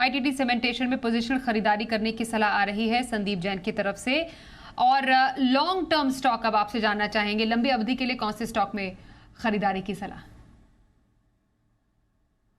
ITD cementation में positional खरीदारी करने की सलाह आ रही है संदीप जैन की तरफ से। और लॉन्ग टर्म स्टॉक अब आपसे जानना चाहेंगे, लंबी अवधि के लिए कौन से स्टॉक में खरीदारी की सलाह?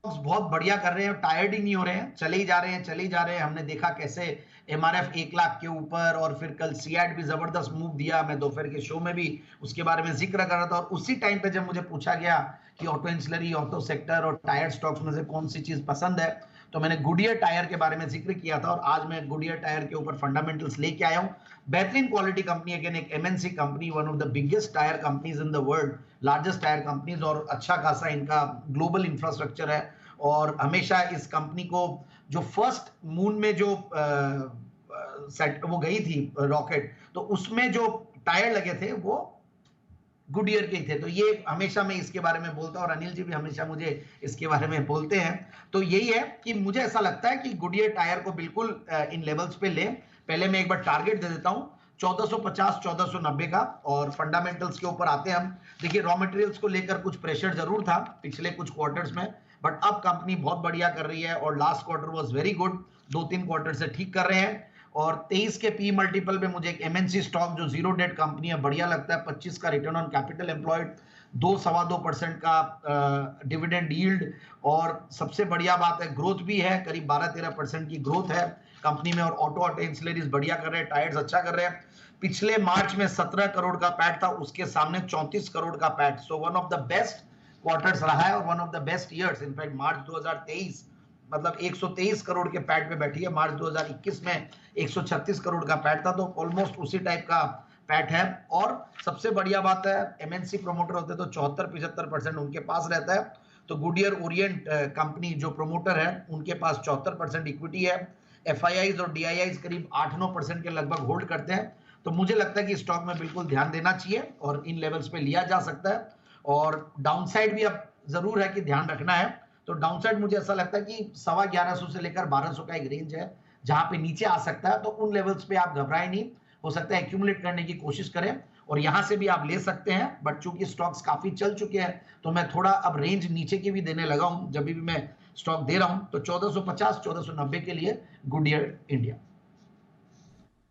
बहुत बढ़िया कर रहे हैं, टायर्ड ही नहीं हो रहे हैं, चले ही जा रहे हैं, चले ही जा रहे हैं। हमने देखा कैसे एमआरएफ 1 लाख के ऊपर, और फिर कल सीएट भी जबरदस्त मूव दिया। मैं दोपहर के शो में भी उसके बारे में जिक्र कर रहा था। और उसी टाइम पे जब मुझे पूछा गया कि ऑटो इंसलरी, ऑटो सेक्टर और टायर स्टॉक्स में से कौन सी चीज पसंद है, तो मैंने गुडियर टायर के बारे में जिक्र किया था। और आज मैं गुडियर टायर के ऊपर फंडामेंटल्स लेके आया हूं। बेहतरीन क्वालिटी कंपनी, अगेन एक MNC company, one of the biggest tyre companies in the world, largest tyre companies, और अच्छा खासा इनका ग्लोबल इंफ्रास्ट्रक्चर है। और हमेशा इस कंपनी को जो फर्स्ट मून में जो सेट वो गई थी रॉकेट, तो उसमें जो टायर लगे थे वो गुडियर के थे। तो ये हमेशा मैं इसके बारे में बोलता हूं, और अनिल जी भी हमेशा मुझे इसके बारे में बोलते हैं। तो यही है कि मुझे ऐसा लगता है कि गुडियर टायर को बिल्कुल इन लेवल्स पे ले। पहले मैं एक बार टारगेट दे देता हूं 1450 1490 का। और फंडामेंटल्स के ऊपर आते हैं हम। देखिए, रॉ मटेरियल्स को लेकर कुछ प्रेशर जरूर था पिछले कुछ क्वार्टर्स में, बट अब कंपनी बहुत बढ़िया कर रही है, और last quarter was very good. 2-3 quarter से ठीक कर रहे हैं। और 23 के पी मल्टीपल पे मुझे एक एमएनसी स्टॉक जो जीरो डेट कंपनी है बढ़िया लगता है। 25 का रिटर्न ऑन कैपिटल एम्प्लॉयड, 2-2.25% का डिविडेंड यील्ड, और सबसे बढ़िया बात है ग्रोथ भी है, करीब 12-13% की ग्रोथ है कंपनी में। और ऑटो इंसुलरीज बढ़िया कर रहे हैं, टायर्स अच्छा कर रहे हैं। पिछले मार्च में 17 करोड़ का पैट था, उसके सामने 34 करोड़ का PAT. So one of the best quarters रहा है, और one of the best years. In fact March 2023 मतलब 123 करोड़ के पैट पे बैठी है। मार्च 2021 में 136 करोड़ का पैट था, तो ऑलमोस्ट उसी टाइप का पैट है। और सबसे बढ़िया बात है, एमएनसी प्रोमोटर होते तो 74-75% उनके पास रहता है। तो गुडियर ओरिएंट कंपनी जो प्रोमोटर है, उनके पास 74% इक्विटी है। एफआईआईज और डीआईआईज करीब 8-9% के लगभग होल्ड करते हैं। तो मुझे लगता है कि स्टॉक में बिल्कुल ध्यान देना चाहिए, और इन लेवल्स पे लिया जा सकता है। और डाउनसाइड भी अब जरूर है कि ध्यान रखना है। तो डाउनसाइड मुझे ऐसा लगता है कि 1150 से लेकर 1200 का एक रेंज है जहां पे नीचे आ सकता है। तो उन लेवल्स पे आप घबराएं नहीं, हो सकता है एक्यूमुलेट करने की कोशिश करें, और यहां से भी आप ले सकते हैं। बट चूंकि स्टॉक्स काफी चल चुके हैं, तो मैं थोड़ा अब रेंज नीचे की भी देने लगा हूं जब भी मैं स्टॉक दे रहा हूं। तो 1450 1490 के लिए गुडियर इंडिया।